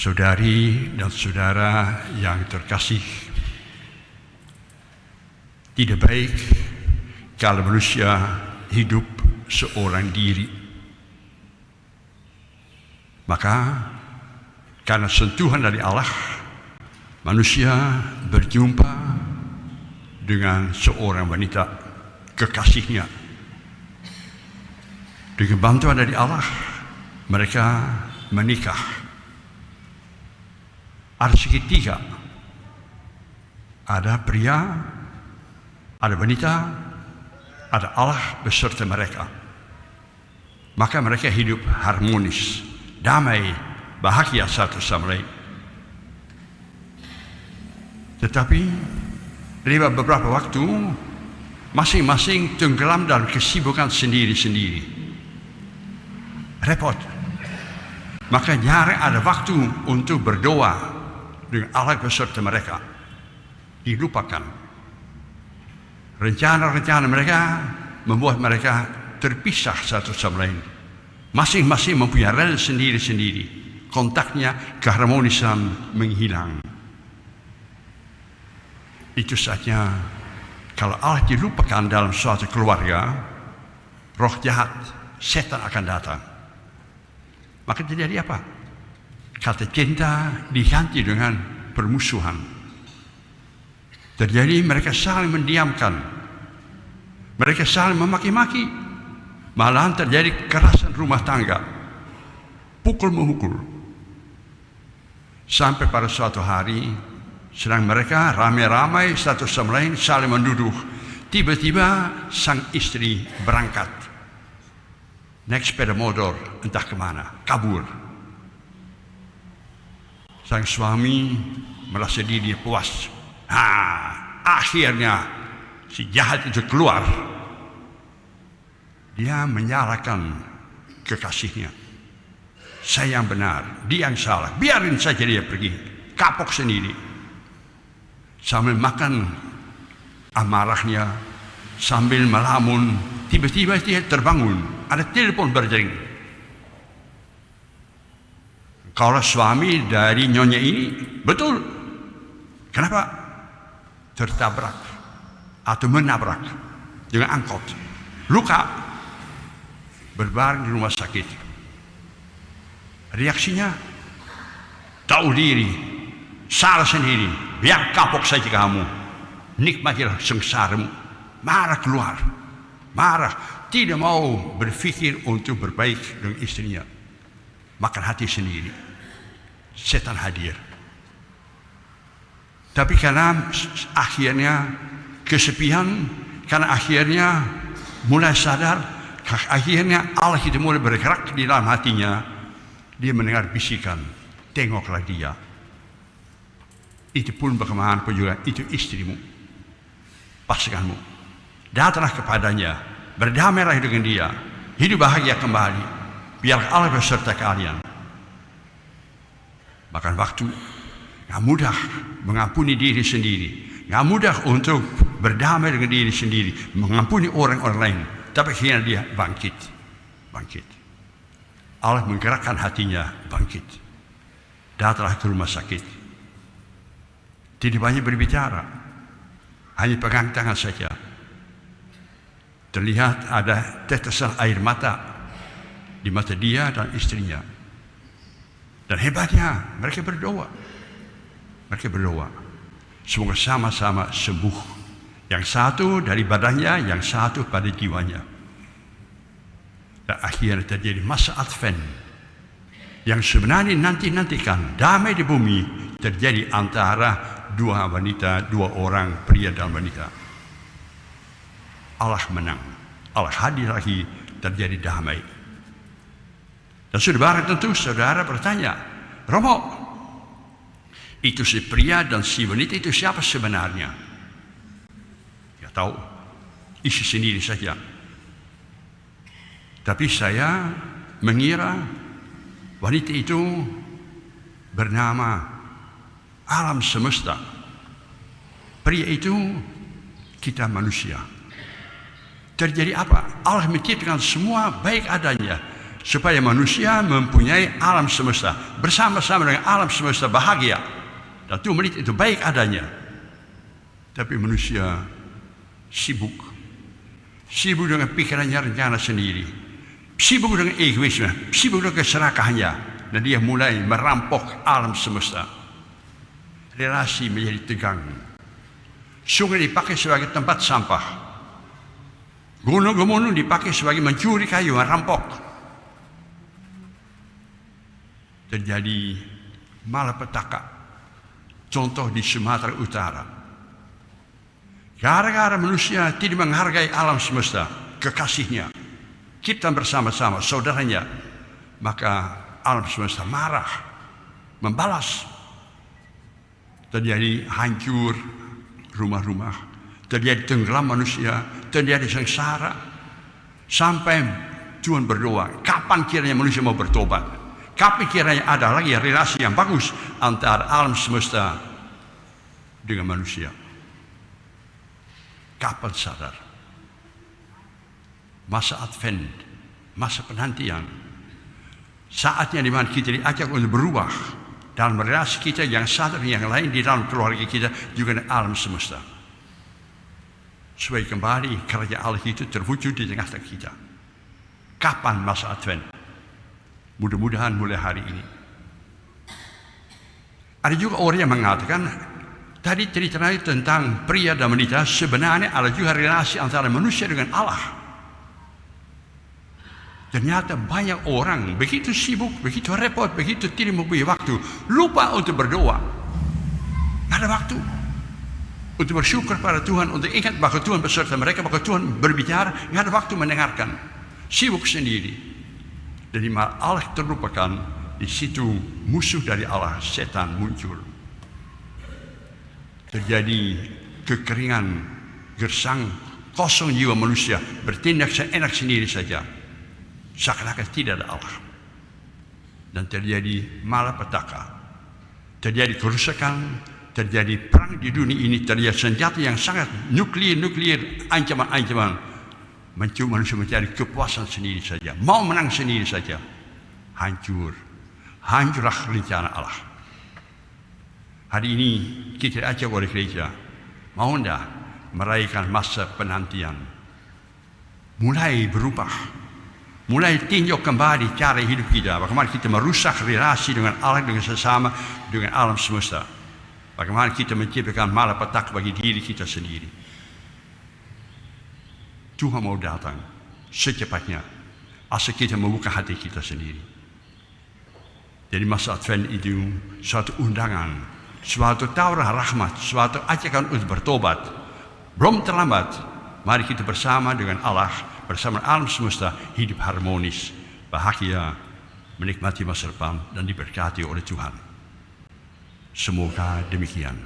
Saudari dan saudara yang terkasih, tidak baik kalau manusia hidup seorang diri. Maka karena sentuhan dari Allah, manusia berjumpa dengan seorang wanita kekasihnya. Dengan bantuan dari Allah, mereka menikah. Ada segitiga, ada pria, ada wanita, ada Allah beserta mereka. Maka mereka hidup harmonis, damai, bahagia satu sama lain. Tetapi lewat beberapa waktu, masing-masing tenggelam dalam kesibukan sendiri-sendiri. Repot. Maka jarang ada waktu untuk berdoa dengan Allah beserta mereka. Dilupakan. Rencana-rencana mereka membuat mereka terpisah satu sama lain. Masing-masing mempunyai rel sendiri-sendiri. Kontaknya, keharmonisan menghilang. Itu saja. Kalau Allah dilupakan dalam suatu keluarga, roh jahat, setan akan datang. Maka terjadi apa? Kata cinta diganti dengan permusuhan. Terjadi mereka saling mendiamkan. Mereka saling memaki-maki. Malahan terjadi kekerasan rumah tangga. Pukul-memukul. Sampai pada suatu hari, sedang mereka ramai-ramai satu sama lain saling menduduh. Tiba-tiba sang istri berangkat. Naik sepeda motor entah kemana, kabur. Sang suami merasa diri puas. Akhirnya si jahat itu keluar. Dia menyalahkan kekasihnya. Saya yang benar, dia yang salah. Biarin saja dia pergi, kapok sendiri. Sambil makan amarahnya, sambil melamun, tiba-tiba dia terbangun. Ada telepon berdering. Kalau suami dari nyonya ini, betul. Kenapa? Tertabrak atau menabrak dengan angkot. Luka. Berbaring di rumah sakit. Reaksinya, tahu diri, salah sendiri. Biar kapok saja kamu. Nikmatilah sengsaramu. Marah keluar. Marah. Tidak mau berpikir untuk berbaik dengan istrinya. Makan hati sendiri. Setan hadir. Tapi karena akhirnya kesepian, karena akhirnya mulai sadar, akhirnya Allah itu mulai bergerak di dalam hatinya. Dia mendengar bisikan, tengoklah dia. Itu pun bagaimana pun juga, itu istrimu, pasanganmu. Datanglah kepadanya, berdamailah dengan dia, hidup bahagia kembali. Biar Allah beserta kalian. Makan waktu, gak mudah mengampuni diri sendiri, gak mudah untuk berdamai dengan diri sendiri, mengampuni orang-orang lain. Tapi akhirnya dia bangkit. Allah menggerakkan hatinya, bangkit. Datanglah ke rumah sakit. Tidak banyak berbicara, hanya pegang tangan saja. Terlihat ada tetesan air mata di mata dia dan istrinya. Dan hebatnya, mereka berdoa. Semoga sama-sama sembuh. Yang satu dari badannya, yang satu pada jiwanya. Dan akhirnya terjadi masa Advent. Yang sebenarnya nantikan damai di bumi terjadi antara dua orang, pria dan wanita. Allah menang. Allah hadir lagi, terjadi damai. Dan saudara bertanya, Romo, itu si pria dan si wanita itu siapa sebenarnya? Ya tahu, isi sendiri saja. Tapi saya mengira wanita itu bernama alam semesta. Pria itu kita manusia. Terjadi apa? Allah menciptakan semua baik adanya. supaya manusia mempunyai alam semesta, bersama-sama dengan alam semesta bahagia. Dan Tuhan melihat itu baik adanya. Tapi manusia sibuk dengan pikirannya, rencana sendiri, sibuk dengan egoisme, sibuk dengan keserakahannya, dan dia mulai merampok alam semesta. Relasi menjadi tegang. Sungai dipakai sebagai tempat sampah. Gunung-gunung dipakai sebagai mencuri kayu, merampok. Terjadi malapetaka. Contoh di Sumatera Utara. Gara-gara manusia tidak menghargai alam semesta, kekasihnya, kita bersama-sama, saudaranya, maka alam semesta marah, membalas. Terjadi hancur rumah-rumah, terjadi tenggelam manusia, terjadi sengsara. Sampai Tuhan berdoa, kapan kiranya manusia mau bertobat? Kapan kiranya ada lagi relasi yang bagus antara alam semesta dengan manusia? Kapan sadar? Masa Advent, masa penantian, saatnya di mana kita diajak untuk berubah dalam relasi kita yang satu dengan yang lain, di dalam keluarga kita juga dengan alam semesta, supaya kembali kerajaan Allah itu terwujud di tengah-tengah kita. Kapan masa Advent? Mudah-mudahan mulai hari ini. Ada juga orang yang mengatakan, tadi cerita tentang pria dan wanita, sebenarnya ada juga relasi antara manusia dengan Allah. Ternyata banyak orang begitu sibuk, begitu repot, begitu tidak mempunyai waktu, lupa untuk berdoa. Tidak ada waktu untuk bersyukur pada Tuhan, untuk ingat bahwa Tuhan beserta mereka, bahwa Tuhan berbicara. Tidak ada waktu mendengarkan, sibuk sendiri. Jadi Allah terlupakan, di situ musuh dari Allah, setan muncul. Terjadi kekeringan, gersang, kosong jiwa manusia, bertindak seenak sendiri saja, seakan-akan tidak ada Allah. Dan terjadi malapetaka, terjadi kerusakan, terjadi perang di dunia ini, terjadi senjata yang sangat nuklir, ancaman-ancaman. Mencoba manusia mencari kepuasan sendiri saja, mau menang sendiri saja. Hancurlah rencana Allah. Hari ini kita ajak oleh gereja, mau tidak merayakan masa penantian, mulai berubah, mulai tinjau kembali cara hidup kita. Bagaimana kita merusak relasi dengan Allah, dengan sesama, dengan alam semesta. Bagaimana kita menciptakan malapetaka bagi diri kita sendiri. Tuhan mau datang secepatnya, asal kita membuka hati kita sendiri. Jadi masa Advent itu suatu undangan, suatu tawaran rahmat, suatu ajakan untuk bertobat. Belum terlambat, mari kita bersama dengan Allah, bersama alam semesta, hidup harmonis, bahagia, menikmati masa depan dan diberkati oleh Tuhan. Semoga demikian.